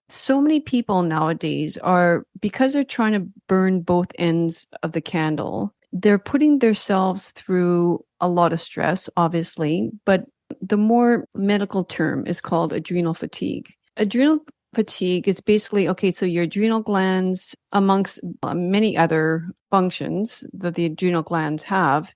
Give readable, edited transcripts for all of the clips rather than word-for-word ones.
so many people nowadays are, because they're trying to burn both ends of the candle, they're putting themselves through a lot of stress, obviously, but the more medical term is called adrenal fatigue. Adrenal fatigue is basically, okay, so your adrenal glands, amongst many other functions that the adrenal glands have,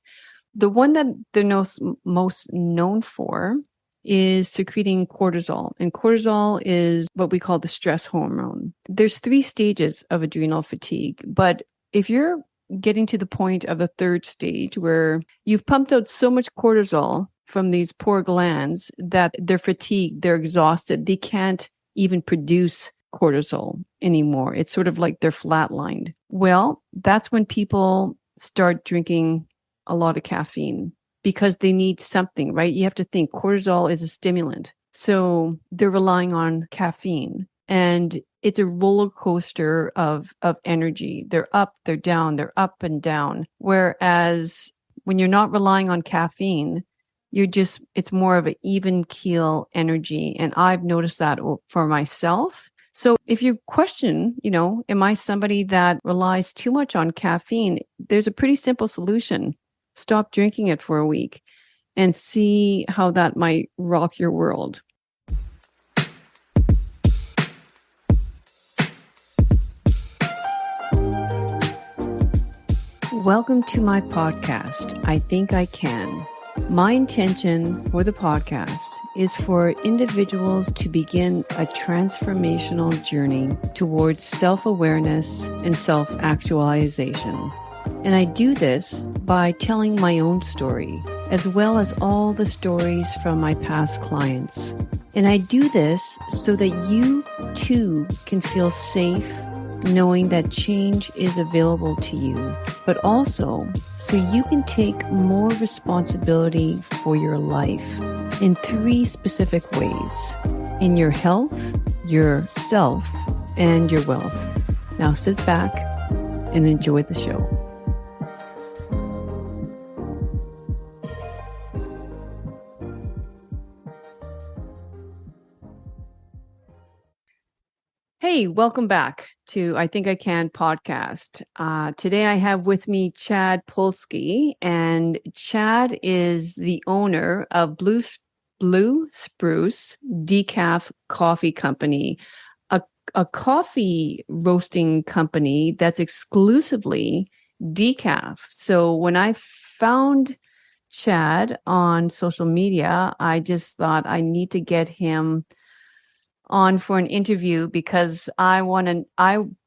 the one that they're most known for is secreting cortisol. And cortisol is what we call the stress hormone. There's 3 stages of adrenal fatigue, but if you're getting to the point of the 3rd stage where you've pumped out so much cortisol from these poor glands that they're fatigued, they're exhausted, they can't even produce cortisol anymore. It's sort of like they're flatlined. Well, that's when people start drinking a lot of caffeine because they need something, right? You have to think cortisol is a stimulant. So they're relying on caffeine, and it's a roller coaster of energy. They're up, they're down, they're up and down. Whereas when you're not relying on caffeine, it's more of an even keel energy. And I've noticed that for myself. So if you question, am I somebody that relies too much on caffeine? There's a pretty simple solution. Stop drinking it for a week and see how that might rock your world. Welcome to my podcast, I Think I Can. My intention for the podcast is for individuals to begin a transformational journey towards self-awareness and self-actualization. And I do this by telling my own story, as well as all the stories from my past clients. And I do this so that you too can feel safe knowing that change is available to you, but also so you can take more responsibility for your life in 3 specific ways: in your health, your self, and your wealth. Now sit back and enjoy the show. Hey, welcome back to I Think I Can podcast. Today I have with me Chad Polski, and Chad is the owner of Blue Spruce Decaf Coffee Company, a coffee roasting company that's exclusively decaf. So when I found Chad on social media, I just thought I need to get him on for an interview because I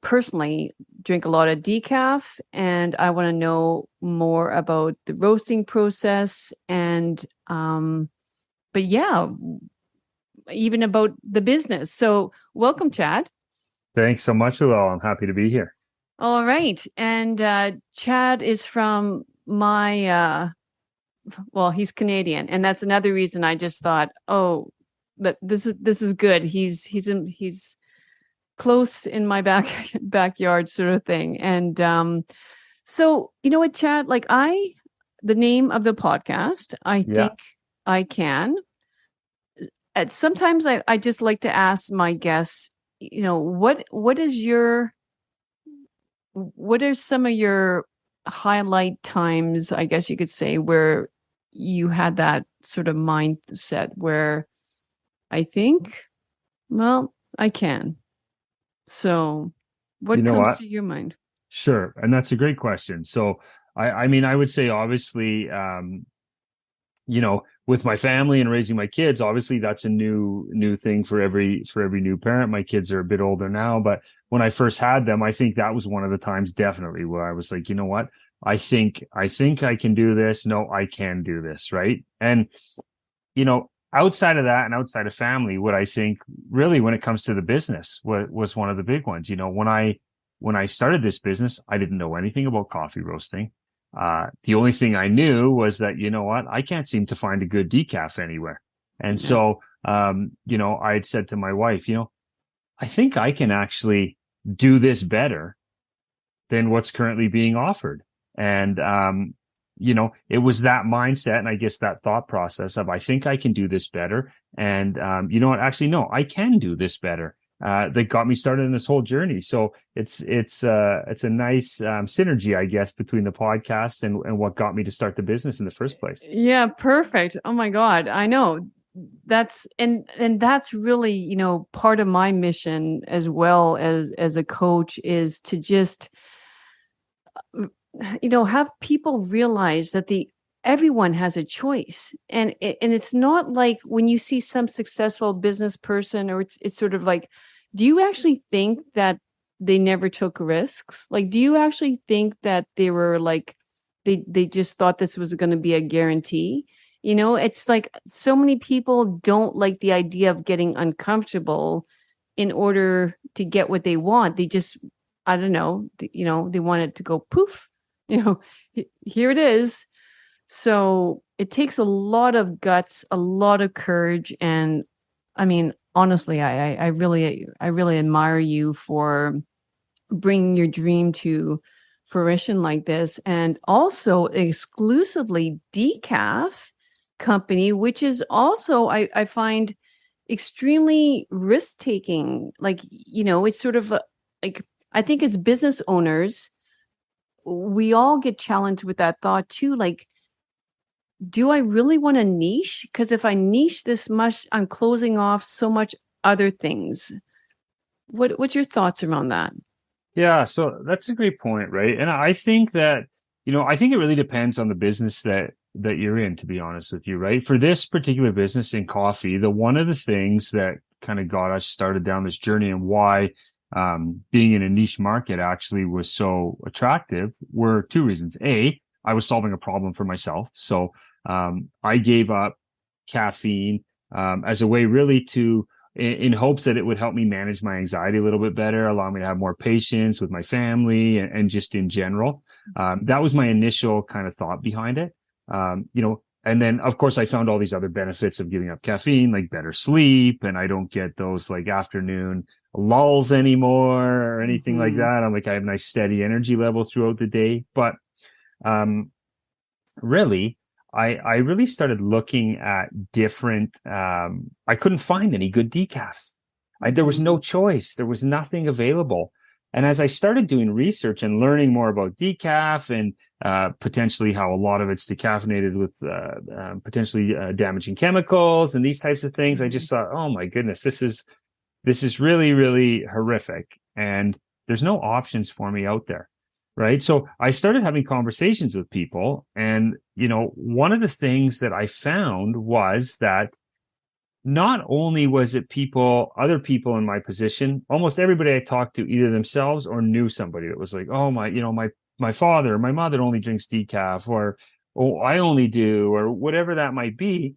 personally drink a lot of decaf, and I want to know more about the roasting process and but yeah, even about the business. So welcome, Chad. Thanks so much, Luelle. I'm happy to be here. All right. And Chad is from my well, he's Canadian, and that's another reason I just thought, oh, but this is good. He's close in my backyard sort of thing. And so you know what, Chad, the name of the podcast, I think I can. Sometimes I just like to ask my guests, what are some of your highlight times, I guess you could say, where you had that sort of mindset where I think, well, I can. So what comes to your mind? Sure. And that's a great question. So I mean, I would say obviously, with my family and raising my kids, obviously that's a new thing for every new parent. My kids are a bit older now, but when I first had them, I think that was one of the times definitely where I was like, you know what? I think I can do this. No, I can do this. Right. And, outside of that and outside of family, what I think really when it comes to the business was one of the big ones. When I started this business, I didn't know anything about coffee roasting. The only thing I knew was that, I can't seem to find a good decaf anywhere. And so, I had said to my wife, I think I can actually do this better than what's currently being offered. And, it was that mindset and I guess that thought process of, I think I can do this better. And, actually, no, I can do this better. that got me started in this whole journey. So it's a nice synergy, I guess, between the podcast and what got me to start the business in the first place. Yeah, perfect. Oh my God. I know. And that's really, part of my mission as well as a coach is to just have people realize that everyone has a choice. And it's not like when you see some successful business person, or it's sort of like, do you actually think that they never took risks? Like, do you actually think that they were like, they just thought this was going to be a guarantee? It's like so many people don't like the idea of getting uncomfortable in order to get what they want. They just, I don't know, they want it to go poof, here it is. So it takes a lot of guts, a lot of courage. And I mean, honestly, I really admire you for bringing your dream to fruition like this. And also exclusively decaf company, which is also, I find extremely risk taking. Like, it's sort of like, I think as business owners, we all get challenged with that thought too. Like, do I really want to niche? Because if I niche this much, I'm closing off so much other things. What's your thoughts around that? Yeah, so that's a great point, right? And I think that, I think it really depends on the business that you're in, to be honest with you, right? For this particular business in coffee, one of the things that kind of got us started down this journey and why being in a niche market actually was so attractive were two reasons. A, I was solving a problem for myself. So I gave up caffeine as a way really in hopes that it would help me manage my anxiety a little bit better, allow me to have more patience with my family and just in general. That was my initial kind of thought behind it. And then of course I found all these other benefits of giving up caffeine, like better sleep, and I don't get those like afternoon lulls anymore or anything like that. I'm like, I have nice steady energy level throughout the day. But really, I really started looking at different, I couldn't find any good decafs. There was no choice. There was nothing available. And as I started doing research and learning more about decaf and potentially how a lot of it's decaffeinated with potentially damaging chemicals and these types of things, I just thought, oh my goodness, this is really, really horrific. And there's no options for me out there. Right. So I started having conversations with people. And, one of the things that I found was that not only was it other people in my position, almost everybody I talked to either themselves or knew somebody that was like, oh, my father or my mother only drinks decaf, or, oh, I only do, or whatever that might be.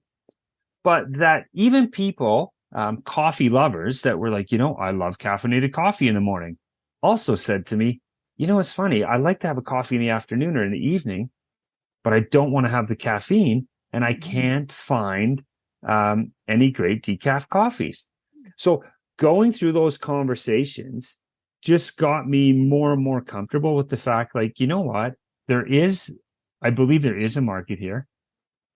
But that even people, coffee lovers that were like, I love caffeinated coffee in the morning, also said to me, it's funny. I like to have a coffee in the afternoon or in the evening, but I don't want to have the caffeine, and I can't find any great decaf coffees. So going through those conversations just got me more and more comfortable with the fact, like, you know what? I believe there is a market here.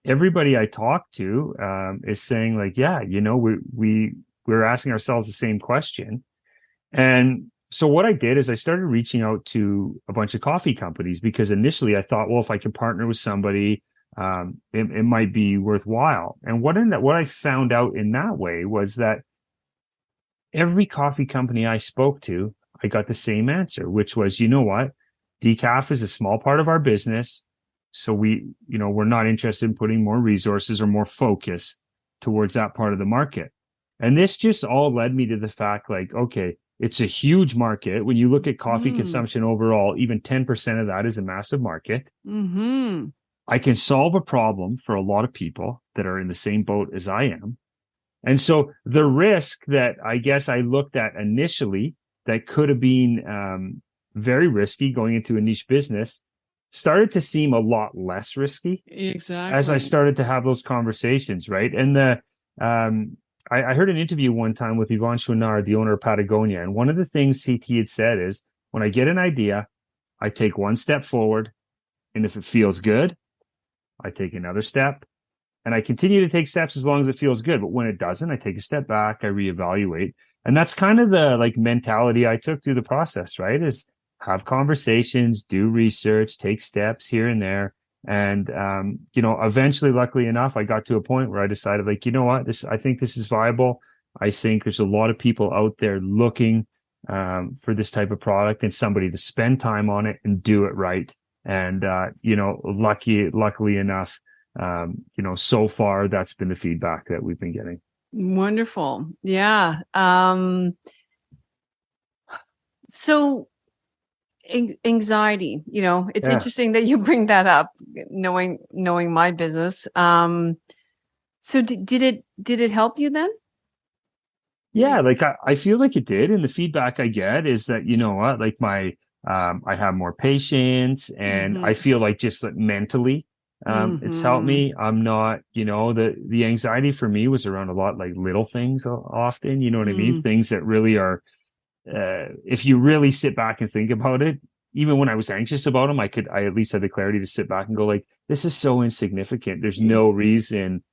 Everybody I talk to is saying like, yeah, we're asking ourselves the same question. And so what I did is I started reaching out to a bunch of coffee companies, because initially I thought, well, if I can partner with somebody, it might be worthwhile. And what I found out in that way was that every coffee company I spoke to, I got the same answer, which was, you know what? Decaf is a small part of our business. So we're not interested in putting more resources or more focus towards that part of the market. And this just all led me to the fact, like, okay, it's a huge market. When you look at coffee consumption overall, even 10% of that is a massive market. Mm-hmm. I can solve a problem for a lot of people that are in the same boat as I am. And so the risk that I guess I looked at initially that could have been very risky going into a niche business started to seem a lot less risky. Exactly. As I started to have those conversations, right? And I heard an interview one time with Yvon Chouinard, the owner of Patagonia. And one of the things he had said is, when I get an idea, I take one step forward. And if it feels good, I take another step. And I continue to take steps as long as it feels good. But when it doesn't, I take a step back, I reevaluate. And that's kind of the like mentality I took through the process, right? Is have conversations, do research, take steps here and there. And, eventually, luckily enough, I got to a point where I decided, like, you know what, I think this is viable. I think there's a lot of people out there looking, for this type of product and somebody to spend time on it and do it right. And, luckily enough, so far that's been the feedback that we've been getting. Wonderful. Yeah. So anxiety, it's Yeah. interesting that you bring that up, knowing my business. So did it help you then? Yeah, like I feel like it did. And the feedback I get is that, you know what, like I have more patience and Mm-hmm. I feel like just like mentally, it's helped Mm-hmm. me. I'm not, the anxiety for me was around a lot like little things often, you know what I mean? Mm. Things that really are, if you really sit back and think about it, even when I was anxious about them, I at least had the clarity to sit back and go like, this is so insignificant. There's no reason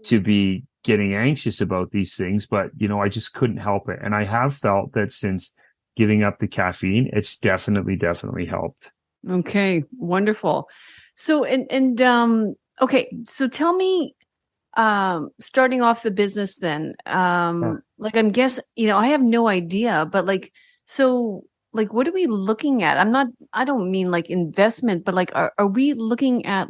to be getting anxious about these things, but I just couldn't help it. And I have felt that since giving up the caffeine, it's definitely helped. Okay, wonderful. So okay, so tell me, starting off the business then, Yeah. like I'm guess, I have no idea, but so like what are we looking at? I don't mean like investment, but like are we looking at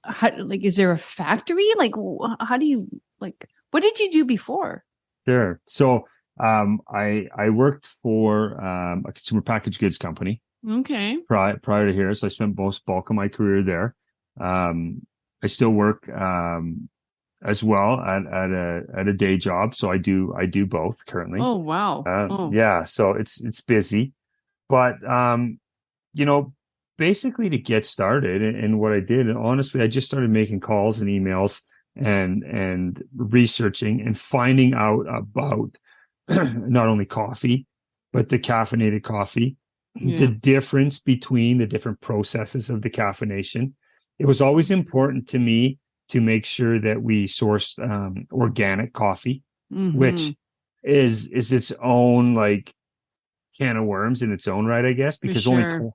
how, like is there a factory? Like how do you what did you do before? Sure. So I worked for a consumer packaged goods company Okay. prior to here. So I spent most bulk of my career there. I still work as well at a day job. So I do both currently. Oh wow. Oh. Yeah, so it's busy, but you know, basically to get started and what I did, and honestly, I just started making calls and emails and researching and finding out about not only coffee, but decaffeinated coffee, the Yeah. difference between the different processes of decaffeination. It was always important to me to make sure that we sourced organic coffee, Mm-hmm. which is its own like can of worms in its own right, I guess, For because sure.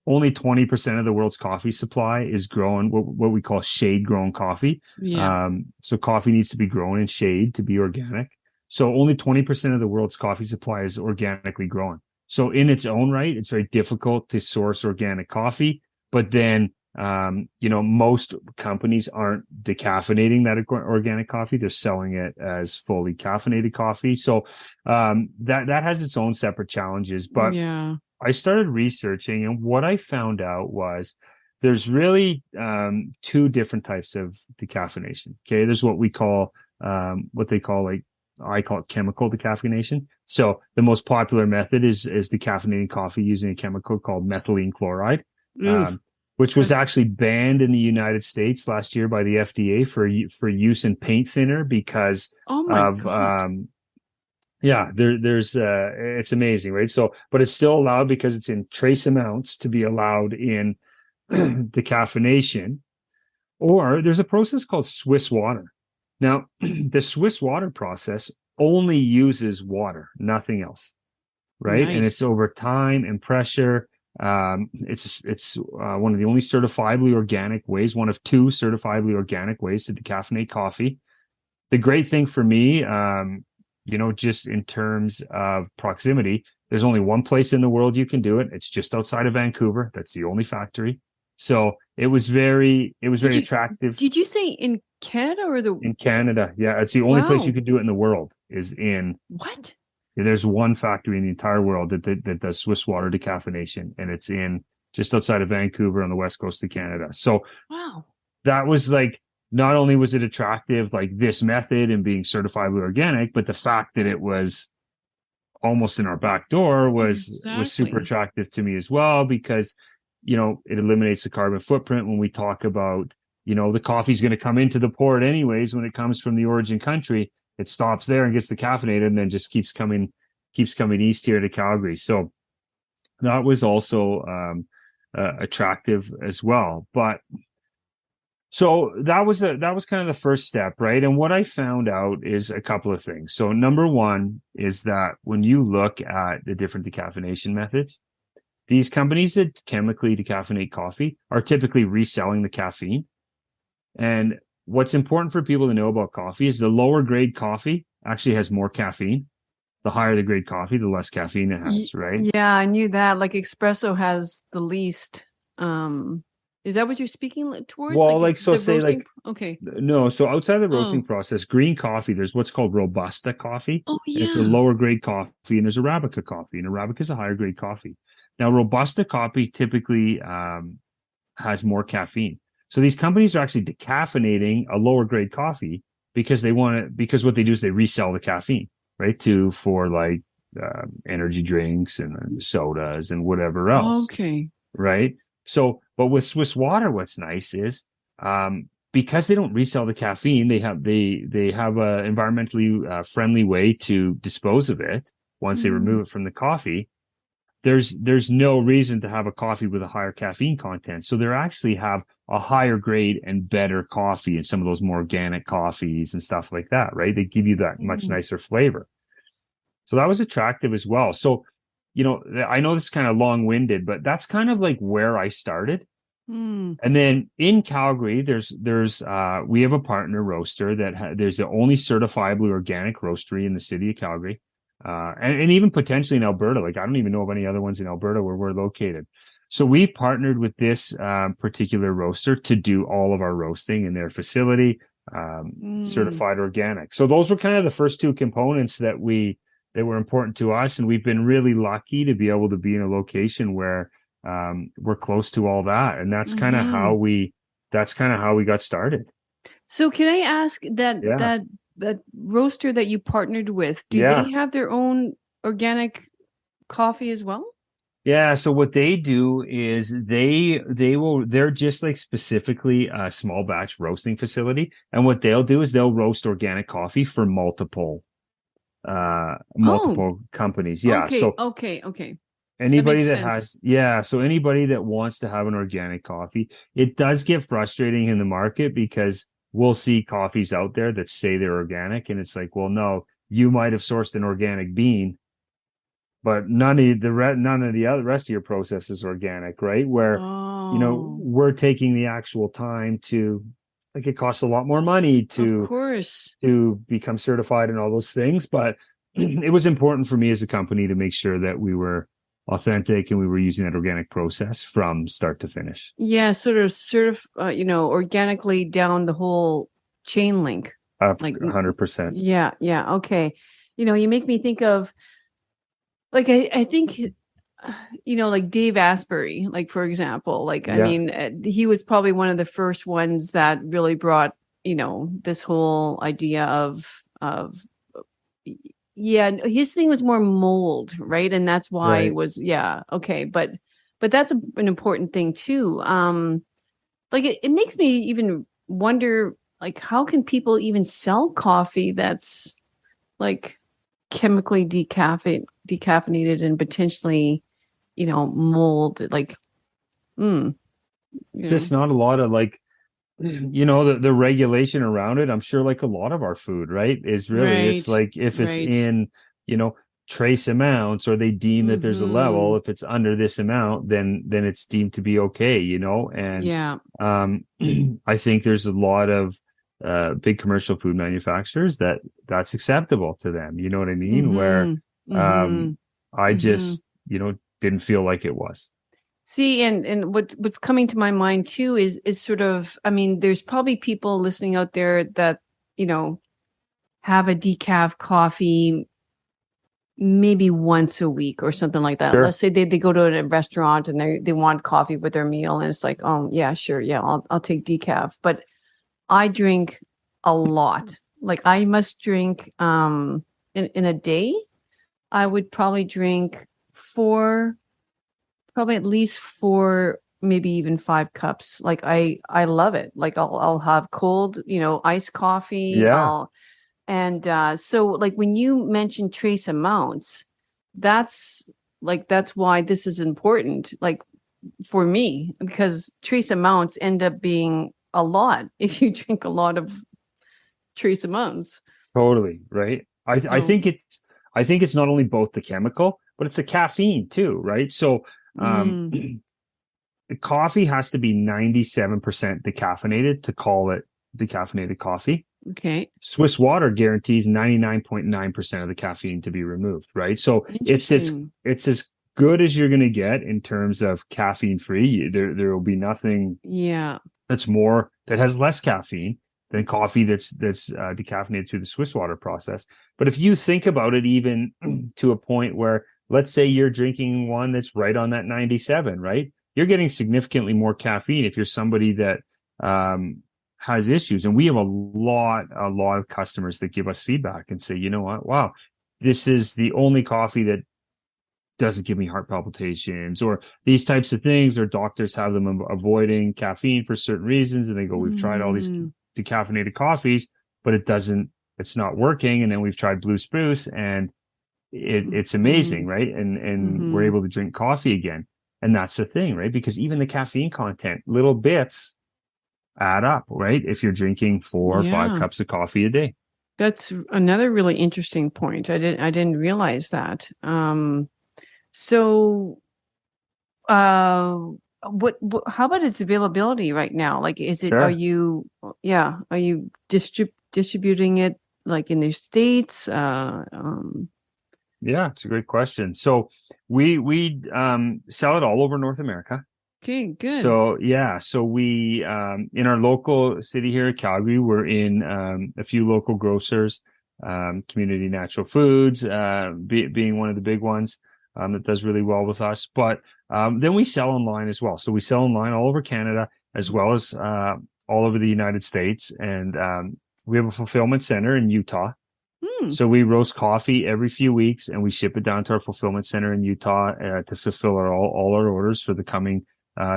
only 20% of the world's coffee supply is grown what we call shade grown coffee. Yeah. So coffee needs to be grown in shade to be organic. So only 20% of the world's coffee supply is organically grown. So in its own right, it's very difficult to source organic coffee. But then, most companies aren't decaffeinating that organic coffee. They're selling it as fully caffeinated coffee. So that has its own separate challenges. But Yeah. I started researching, and what I found out was there's really two different types of decaffeination. Okay, there's what they call like I call it chemical decaffeination. So the most popular method is decaffeinating coffee using a chemical called methylene chloride, Ooh. which was actually banned in the United States last year by the FDA for use in paint thinner because Oh my of God. yeah, there's it's amazing, right? So, but it's still allowed because it's in trace amounts to be allowed in decaffeination. Or there's a process called Swiss water. Now, the Swiss water process only uses water, nothing else, right? And it's Nice. over time and pressure. It's one of the only certifiably organic ways, one of two certifiably organic ways to decaffeinate coffee. The great thing for me, just in terms of proximity, there's only one place in the world you can do it. It's just outside of Vancouver. That's the only factory. So it was very Did you attractive did you say in Canada or the in Canada. Yeah, it's the only place you wow? can do it in the world is in. What? There's one factory in the entire world that does Swiss water decaffeination, and it's in just outside of Vancouver on the west coast of Canada. So Wow. that was like not only was it attractive, like this method and being certifiably organic, but the fact that it was almost in our back door was super Exactly. attractive to me as well because it eliminates the carbon footprint when we talk about the coffee's going to come into the port anyways when it comes from the origin country. It stops there and gets decaffeinated and then just keeps coming east here to Calgary. So that was also attractive as well. But So that was kind of the first step, right? And what I found out is a couple of things. So number one is that when you look at the different decaffeination methods, these companies that chemically decaffeinate coffee are typically reselling the caffeine. And what's important for people to know about coffee is the lower grade coffee actually has more caffeine. The higher the grade coffee, the less caffeine it has, right? Yeah, I knew that. Like espresso has the least. Is that what you're speaking towards? Well, Like like, so the say roasting? like, Okay. no, so outside of the roasting Oh. process, green coffee, there's what's called Robusta coffee. Oh And it's a yeah. lower grade coffee, and there's Arabica coffee, and Arabica is a higher grade coffee. Now, Robusta coffee typically has more caffeine. So these companies are actually decaffeinating a lower grade coffee because they want it, because what they do is they resell the caffeine, right? For like energy drinks and sodas and whatever else, Okay. right? So, but with Swiss water, what's nice is because they don't resell the caffeine, they have a environmentally friendly way to dispose of it once they Mm. remove it from the coffee. There's no reason to have a coffee with a higher caffeine content. So they actually have a higher grade and better coffee in some of those more organic coffees and stuff like that, right? They give you that much Mm. nicer flavor. So that was attractive as well. So, I know this is kind of long-winded, but that's kind of like where I started. Mm. And then in Calgary, we have a partner roaster there's the only certifiably organic roastery in the city of Calgary. And even potentially in Alberta. Like, I don't even know of any other ones in Alberta where we're located. So we've partnered with this particular roaster to do all of our roasting in their facility, Mm. certified organic. So those were kind of the first two components that were important to us. And we've been really lucky to be able to be in a location where we're close to all that. And Mm-hmm. that's kind of how we got started. So can I ask Yeah. that roaster that you partnered with, do Yeah. they have their own organic coffee as well? Yeah, so what they do is they're just like specifically a small batch roasting facility, and what they'll do is they'll roast organic coffee for Oh, multiple companies. Yeah, okay, so okay, okay. That anybody makes that sense. has yeah, so anybody that wants to have an organic coffee, it does get frustrating in the market because we'll see coffees out there that say they're organic, and it's like, well, no, you might have sourced an organic bean, but none of the other rest of your process is organic, right? Where, Oh, we're taking the actual time to, like, it costs a lot more money of course. to become certified and all those things, but it was important for me as a company to make sure that we were authentic and we were using that organic process from start to finish. Yeah, organically down the whole chain link. Up Like, 100%. yeah, yeah, okay. You make me think of like I think like Dave Asbury, like for example, like I Yeah. mean, he was probably one of the first ones that really brought this whole idea of yeah, his thing was more mold, right? And that's why it Right. was yeah, okay, but that's an important thing too. Like it makes me even wonder like how can people even sell coffee that's like chemically decaffeinated and potentially mold like mm, It's just not a lot of like, the regulation around it. I'm sure like a lot of our food, right, is really, it's right, like if it's right. in, you know trace amounts, or they deem that there's a level, Mm-hmm. if it's under this amount, then it's deemed to be okay, and Yeah. um I think there's a lot of big commercial food manufacturers that's acceptable to them, you know what I mean, where Mm-hmm. Mm-hmm. um I Mm-hmm. just didn't feel like it was. See, and what's coming to my mind too is sort of, I mean, there's probably people listening out there that, you know, have a decaf coffee maybe once a week or something like that. Let's Sure. say they go to a restaurant and they want coffee with their meal and it's like, oh yeah, sure, yeah, I'll take decaf. But I drink a lot. Like I must drink in a day, I would probably drink probably at least four, maybe even five cups. Like I love it. Like I'll have cold, iced coffee. Yeah. So like when you mention trace amounts, that's that's why this is important. Like for me, because trace amounts end up being a lot if you drink a lot of trace amounts. Totally, right? So, I think it's not only both the chemical, but it's the caffeine too, right? So mm, coffee has to be 97% decaffeinated to call it decaffeinated coffee. okay. Swiss water guarantees 99.9% of the caffeine to be removed, right? So Interesting. it's as good as you're going to get in terms of caffeine free. There will be nothing Yeah. that has less caffeine than coffee that's decaffeinated through the Swiss water process. But if you think about it, even to a point where, let's say you're drinking one that's right on that 97, right? You're getting significantly more caffeine if you're somebody that has issues. And we have a lot of customers that give us feedback and say, you know what, wow, this is the only coffee that doesn't give me heart palpitations or these types of things, or doctors have them avoiding caffeine for certain reasons. And they go, we've tried all these Mm, decaffeinated coffees, but it's not working. And then we've tried Blue Spruce and it's amazing, mm, right? And we're mm-hmm. able to drink coffee again. And that's the thing, right? Because even the caffeine content, little bits add up, right? If you're drinking 4 or 5 cups of coffee a day. That's another really interesting point. I didn't realize that. So uh how about its availability right now? Like are Sure. you are you distributing it like in the States? Yeah, it's a great question. So we sell it all over North America. Okay, good. So yeah, so we in our local city here at Calgary, we're in a few local grocers, Community Natural Foods being one of the big ones that does really well with us. But then we sell online as well. So we sell online all over Canada as well as all over the United States, and we have a fulfillment center in Utah. Hmm. So we roast coffee every few weeks, and we ship it down to our fulfillment center in Utah to fulfill all our orders for the coming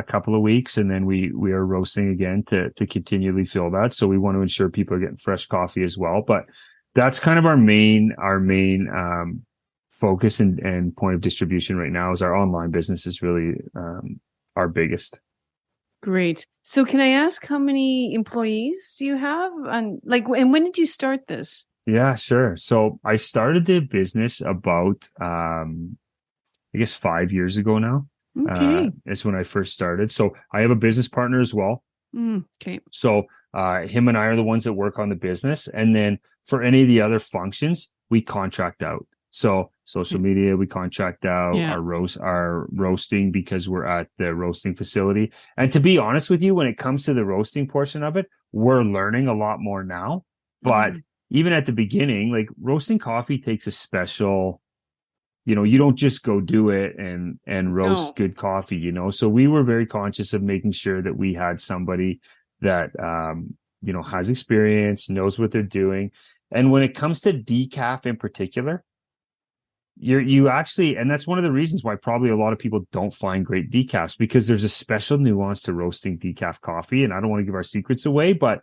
couple of weeks, and then we are roasting again to continually fill that. So we want to ensure people are getting fresh coffee as well. But that's kind of our main focus and point of distribution right now. Is our online business is really our biggest. Great. So can I ask how many employees do you have? And when did you start this? Yeah, sure. So I started the business about I guess 5 years ago now. Okay. Is when I first started. So I have a business partner as well. Okay. So him and I are the ones that work on the business. And then for any of the other functions, we contract out. So social Okay. media, we contract out Yeah. our roasting because we're at the roasting facility. And to be honest with you, when it comes to the roasting portion of it, we're learning a lot more now. But Mm. even at the beginning, like roasting coffee takes a special, you don't just go do it and roast No. good coffee. So we were very conscious of making sure that we had somebody that has experience, knows what they're doing. And when it comes to decaf in particular, you actually, and that's one of the reasons why probably a lot of people don't find great decafs, because there's a special nuance to roasting decaf coffee. And I don't want to give our secrets away, but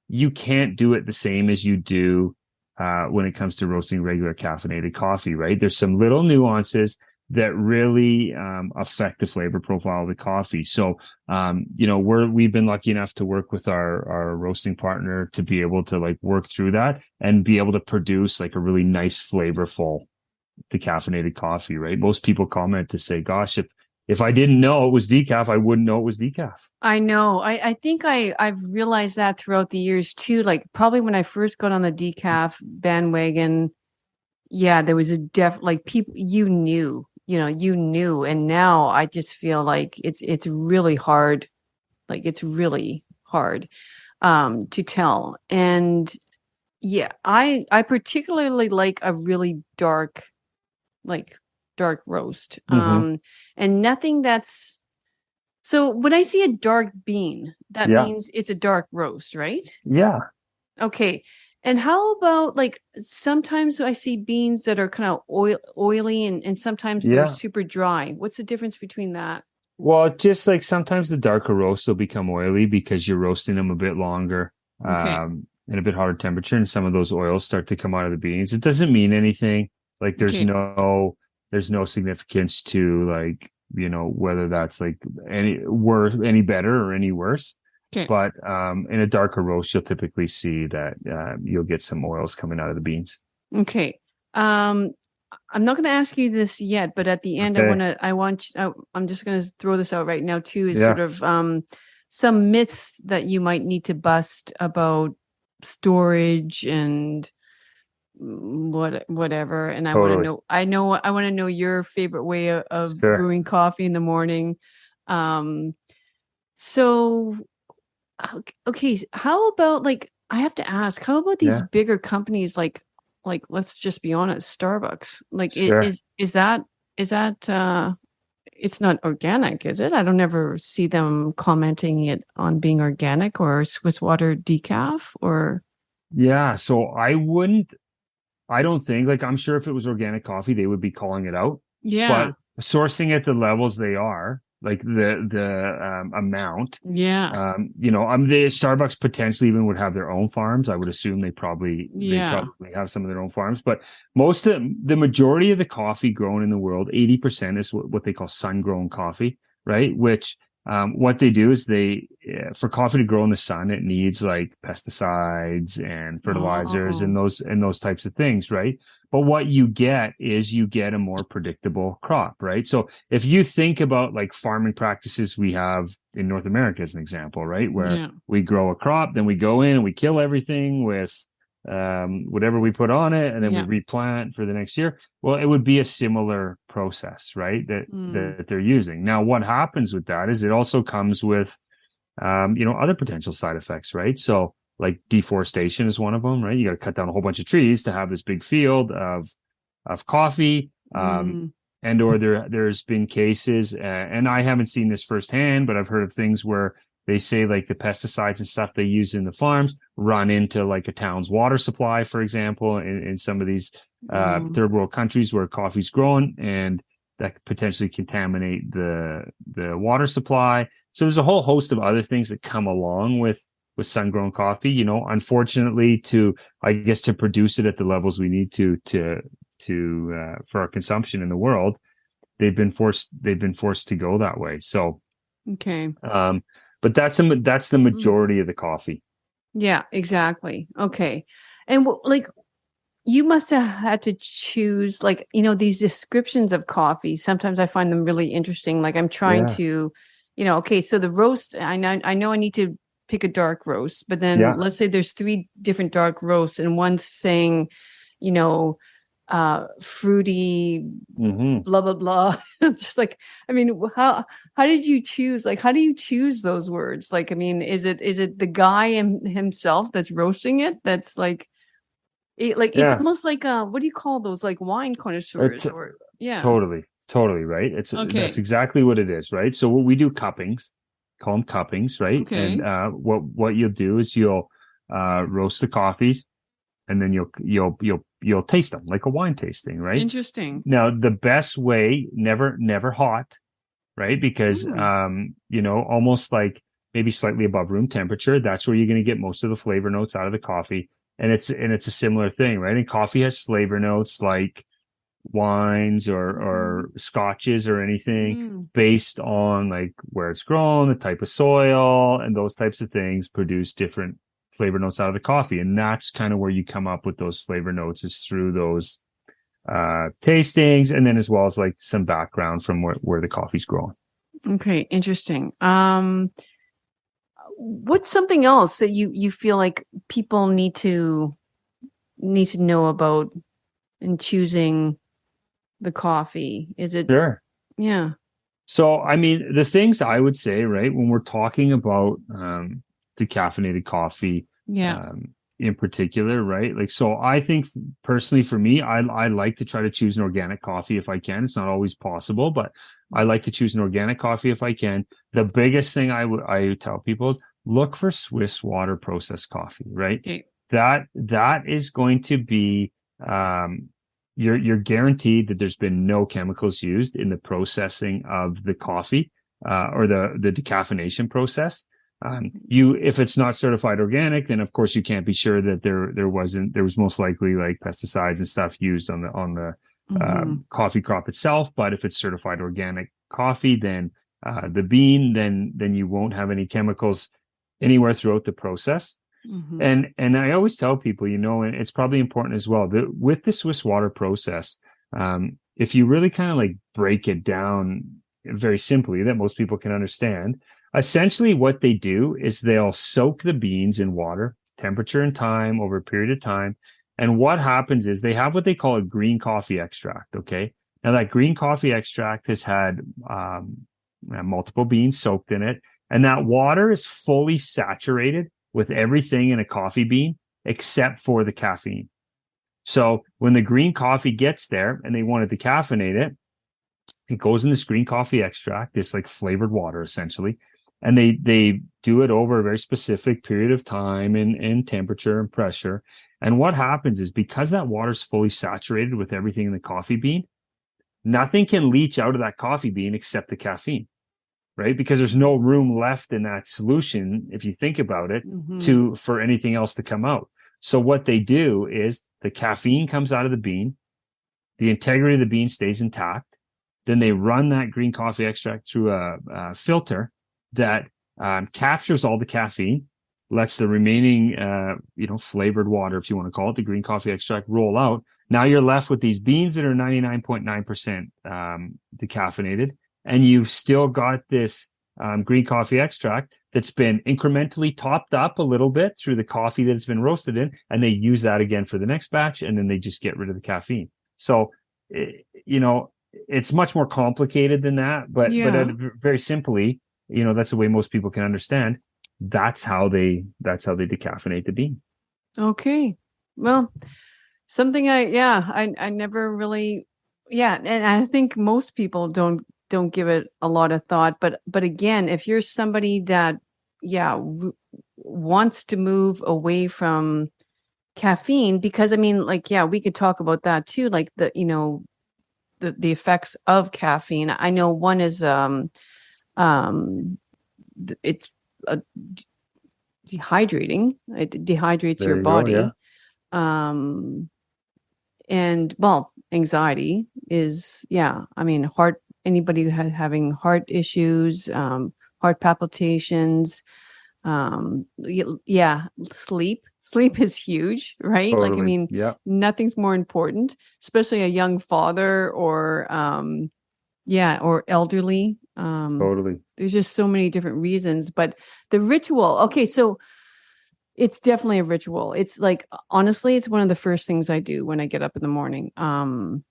you can't do it the same as you do when it comes to roasting regular caffeinated coffee, right? There's some little nuances that really affect the flavor profile of the coffee. So, we've been lucky enough to work with our roasting partner to be able to like work through that and be able to produce like a really nice, flavorful decaffeinated coffee, right? Most people comment to say, gosh, if I didn't know it was decaf, I wouldn't know it was decaf. I know. I think I've realized that throughout the years too. Like probably when I first got on the decaf bandwagon, yeah, there was a like people you knew, and now I just feel like it's really hard. Like it's really hard to tell. And yeah, I particularly like a really like dark roast. Mm-hmm. And nothing that's so when I see a dark bean, that Yeah. means it's a dark roast, right? Yeah. Okay. And how about like sometimes I see beans that are kind of oily and sometimes they're Yeah. super dry. What's the difference between that? Well, just like sometimes the darker roasts will become oily because you're roasting them a bit longer, Okay. and a bit hotter temperature, and some of those oils start to come out of the beans. It doesn't mean anything. Like Okay. there's no significance to like, whether that's like any better or any worse. Okay. But in a darker roast, you'll typically see that you'll get some oils coming out of the beans. Okay. Um, I'm not going to ask you this yet, but at the end, Okay. I'm just going to throw this out right now too, is sort Yeah. of some myths that you might need to bust about storage and whatever. And Totally. I want to know your favorite way of Sure. brewing coffee in the morning. Um, so okay, how about like I have to ask, how about these Yeah. bigger companies like let's just be honest, Starbucks. Like Sure. is that it's not organic, is it? I don't ever see them commenting it on being organic or Swiss water decaf or Yeah. So I don't think, like, I'm sure if it was organic coffee, they would be calling it out. yeah. But sourcing at the levels they are, like the amount, Yeah. the Starbucks potentially even would have their own farms. I would assume they Yeah. probably have some of their own farms. But the majority of the coffee grown in the world, 80% is what they call sun grown coffee, right? Which what they do is for coffee to grow in the sun, it needs like pesticides and fertilizers Oh, and those types of things, right? But what you get is you get a more predictable crop, right? So if you think about like farming practices we have in North America as an example, right? Where yeah. we grow a crop, then we go in and we kill everything with whatever we put on it, and then we Yeah. replant for the next year. Well, it would be a similar process, right? That Mm, that they're using. Now, what happens with that is it also comes with other potential side effects, right? So like deforestation is one of them, right? You got to cut down a whole bunch of trees to have this big field of coffee. mm, And or there's been cases, and I haven't seen this firsthand, but I've heard of things where they say like the pesticides and stuff they use in the farms run into like a town's water supply, for example, in some of these mm. third world countries where coffee's grown, and that could potentially contaminate the water supply. So there's a whole host of other things that come along with sun grown coffee. Unfortunately, to produce it at the levels we need to for our consumption in the world, they've been forced to go that way. So, Okay. but that's the Mm. majority of the coffee. Yeah, exactly. Okay. And like you must have had to choose like, these descriptions of coffee. Sometimes I find them really interesting. Like I'm trying Yeah, to, okay, so the roast, I know I need to pick a dark roast, but then yeah, let's say there's three different dark roasts and one's saying, you know, fruity, hmm blah blah blah. It's just like, I mean, how did you choose? Like, how do you choose those words? Like, I mean, is it the guy himself that's roasting it? That's like it's yeah. almost like what do you call those? Like wine connoisseurs It's or yeah. totally right. That's Okay. exactly what it is, right? So what we do cuppings, call them cuppings, right? And Okay. what you'll do is you'll roast the coffees, and then you'll taste them like a wine tasting, right? Interesting. Now, the best way, never hot, right? Because Hmm. almost like maybe slightly above room temperature, that's where you're going to get most of the flavor notes out of the coffee. And it's a similar thing, right? And coffee has flavor notes like wines or scotches or anything Mm. based on like where it's grown, the type of soil, and those types of things produce different flavor notes out of the coffee. And that's kind of where you come up with those flavor notes, is through those tastings, and then as well as like some background from where the coffee's grown. Okay, interesting. What's something else that you feel like people need to know about in choosing the coffee? Is it Sure. yeah. So, I mean, the things I would say, right, when we're talking about decaffeinated coffee, Yeah. in particular, right? Like, so I think personally for me, I like to try to choose an organic coffee if I can. It's not always possible, but I like to choose an organic coffee if I can. The biggest thing I tell people is look for Swiss water processed coffee, right? Okay. That is going to be um, you're guaranteed that there's been no chemicals used in the processing of the coffee or the decaffeination process. If it's not certified organic, then of course you can't be sure that there was most likely like pesticides and stuff used on the Hmm. coffee crop itself. But if it's certified organic coffee, then the bean, then you won't have any chemicals. anywhere throughout the process. Mm-hmm. And I always tell people, and it's probably important as well, that with the Swiss water process, if you really kind of like break it down very simply that most people can understand, essentially what they do is they'll soak the beans in water, temperature and time over a period of time. And what happens is they have what they call a green coffee extract. Okay. Now that green coffee extract has had multiple beans soaked in it. And that water is fully saturated with everything in a coffee bean except for the caffeine. So when the green coffee gets there and they want to decaffeinate it, it goes in this green coffee extract, this like flavored water essentially. And they do it over a very specific period of time and temperature and pressure. And what happens is because that water is fully saturated with everything in the coffee bean, nothing can leach out of that coffee bean except the caffeine, right? Because there's no room left in that solution, if you think about it, for anything else to come out. So what they do is the caffeine comes out of the bean, the integrity of the bean stays intact. Then they run that green coffee extract through a filter that captures all the caffeine, lets the remaining, flavored water, if you want to call it, the green coffee extract, roll out. Now you're left with these beans that are 99.9% decaffeinated, and you've still got this green coffee extract that's been incrementally topped up a little bit through the coffee that's been roasted in, and they use that again for the next batch, and then they just get rid of the caffeine. So, it's much more complicated than that, but very simply, that's the way most people can understand. That's how they decaffeinate the bean. Okay. Well, something I never really, and I think most people don't give it a lot of thought, but again, if you're somebody that wants to move away from caffeine, because I mean, like, we could talk about that too, like the effects of caffeine. I know one is it's dehydrating. It dehydrates your body. Go, And well, anxiety is, I mean, anybody who having heart issues, heart palpitations, sleep is huge, right? Totally. Like, I mean, nothing's more important, especially a young father or elderly. Totally. There's just so many different reasons, but the ritual. Okay, so it's definitely a ritual. It's like, honestly, it's one of the first things I do when I get up in the morning. And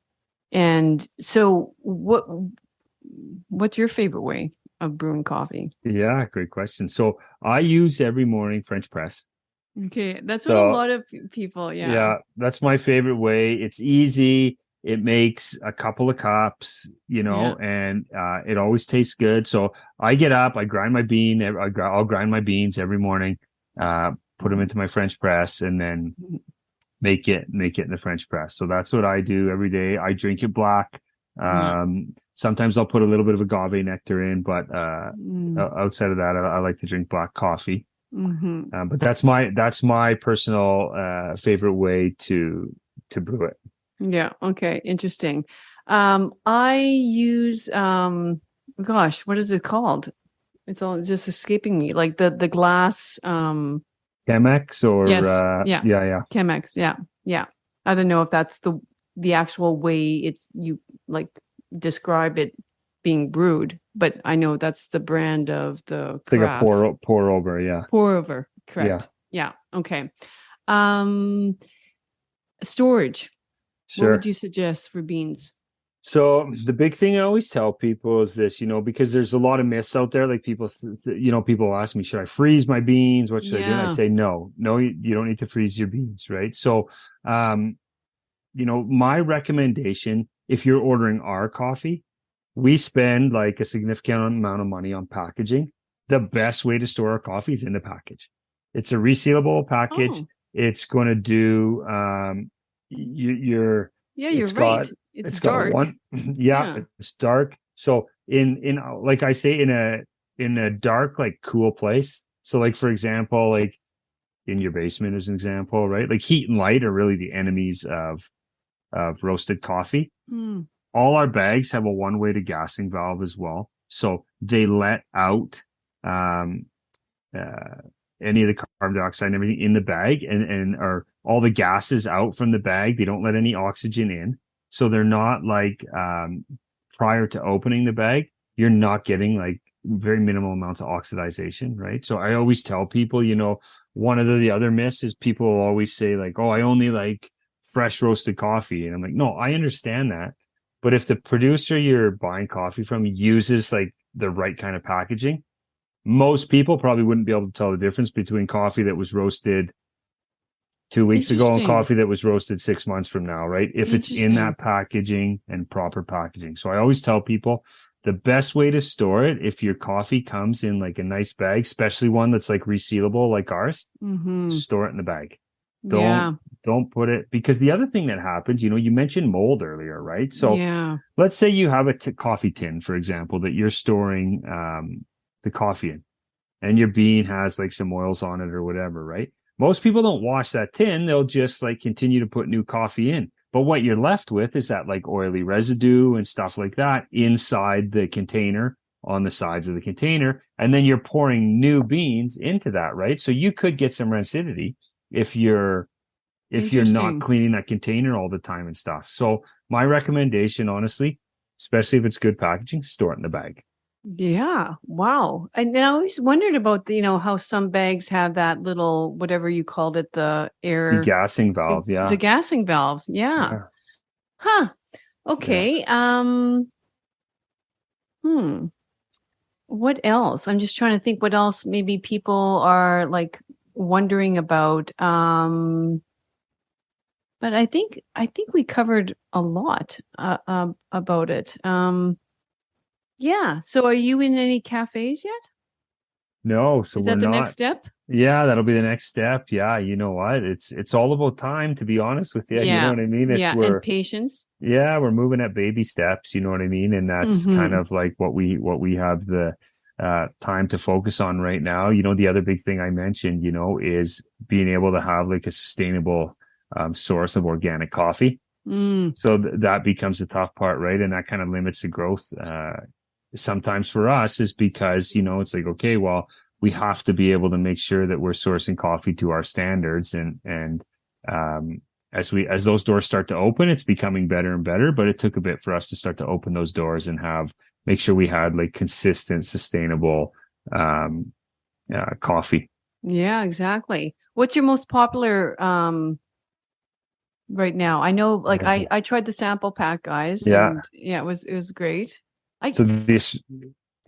so what's your favorite way of brewing coffee? Yeah, great question. So I use every morning French press. Okay, that's what a lot of people, Yeah, that's my favorite way. It's easy. It makes a couple of cups, and it always tastes good. So I get up, I grind my bean. I'll grind my beans every morning, put them into my French press, and then make it in the French press. So that's what I do every day. I drink it black. Sometimes I'll put a little bit of agave nectar in, but outside of that, I like to drink black coffee. But that's my personal favorite way to brew it. Yeah. Okay. Interesting. I use gosh, what is it called? It's all just escaping me. Like the glass Chemex or yes. yeah. Chemex. Yeah. I don't know if that's the actual way you like describe it being brewed, but I know that's the brand of the it's craft. Like a pour over, yeah. Pour over, correct. Yeah. Okay. Storage. Sure. What would you suggest for beans? So the big thing I always tell people is this, because there's a lot of myths out there. Like people ask me, should I freeze my beans? What should I do? And I say, no, you don't need to freeze your beans, right? So, my recommendation, if you're ordering our coffee, we spend like a significant amount of money on packaging. The best way to store our coffee is in the package. It's a resealable package. It's going to do, you're right. It's dark. It's dark. So in like I say, in a dark, like cool place. So like, for example, like in your basement as an example, right? Like heat and light are really the enemies of roasted coffee. All our bags have a one-way to gassing valve as well. So they let out any of the carbon dioxide and everything in the bag, and are all the gases out from the bag. They don't let any oxygen in. So they're not like, prior to opening the bag, you're not getting like very minimal amounts of oxidization, right? So I always tell people, one of the other myths is people will always say like, oh, I only like fresh roasted coffee. And I'm like, no, I understand that. But if the producer you're buying coffee from uses like the right kind of packaging, most people probably wouldn't be able to tell the difference between coffee that was roasted 2 weeks ago and coffee that was roasted 6 months from now, right? If it's in that packaging and proper packaging. So I always tell people the best way to store it, if your coffee comes in like a nice bag, especially one that's like resealable like ours, store it in the bag. Don't put it, because the other thing that happens, you mentioned mold earlier, right? So let's say you have a coffee tin, for example, that you're storing the coffee in, and your bean has like some oils on it or whatever, right? Most people don't wash that tin. They'll just like continue to put new coffee in. But what you're left with is that like oily residue and stuff like that inside the container, on the sides of the container. And then you're pouring new beans into that, right? So you could get some rancidity if you're not cleaning that container all the time and stuff. So my recommendation, honestly, especially if it's good packaging, store it in the bag. Yeah. Wow. And I always wondered about how some bags have that little, whatever you called it, the air degassing valve. The gassing valve. Yeah. Huh. Okay. What else? I'm just trying to think what else maybe people are like wondering about. But I think we covered a lot about it. Yeah. So are you in any cafes yet? No. So is that the next step? Yeah, that'll be the next step. Yeah. You know what? It's all about time, to be honest with you. Yeah. You know what I mean? And patience. Yeah. We're moving at baby steps. You know what I mean? And that's kind of like what we have the time to focus on right now. The other big thing I mentioned, is being able to have like a sustainable source of organic coffee. So that becomes the tough part, right? And that kind of limits the growth. Sometimes for us is because, it's like, okay, well, we have to be able to make sure that we're sourcing coffee to our standards. And as those doors start to open, it's becoming better and better, but it took a bit for us to start to open those doors and make sure we had like consistent, sustainable, coffee. Yeah, exactly. What's your most popular, right now? I know, like I tried the sample pack, guys. Yeah. And it was great. So the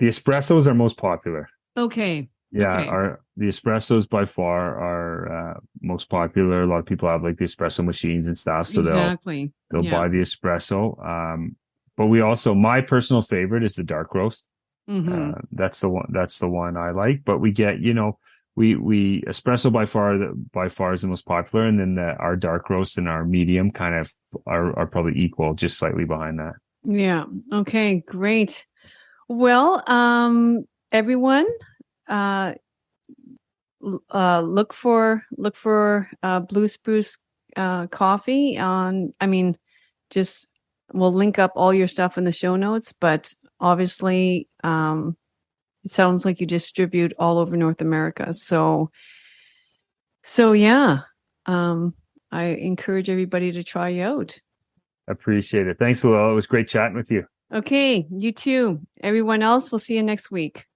espressos are most popular. Okay. Yeah. Okay. The espressos by far are most popular. A lot of people have like the espresso machines and stuff. So they'll buy the espresso. But my personal favorite is the dark roast. That's the one I like, but we get, we espresso by far is the most popular. And then our dark roast and our medium kind of are probably equal, just slightly behind that. Yeah. Okay, great. Well, everyone, look for Blue Spruce coffee on, we'll link up all your stuff in the show notes, but obviously it sounds like you distribute all over North America. So yeah, I encourage everybody to try you out. Appreciate it. Thanks, Luella. It was great chatting with you. Okay, you too. Everyone else, we'll see you next week.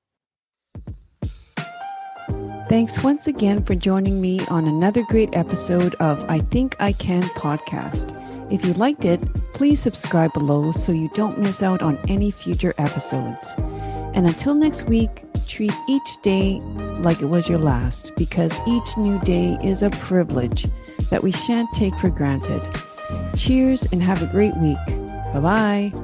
Thanks once again for joining me on another great episode of I Think I Can podcast. If you liked it, please subscribe below so you don't miss out on any future episodes. And until next week, treat each day like it was your last, because each new day is a privilege that we shan't take for granted. Cheers and have a great week. Bye-bye.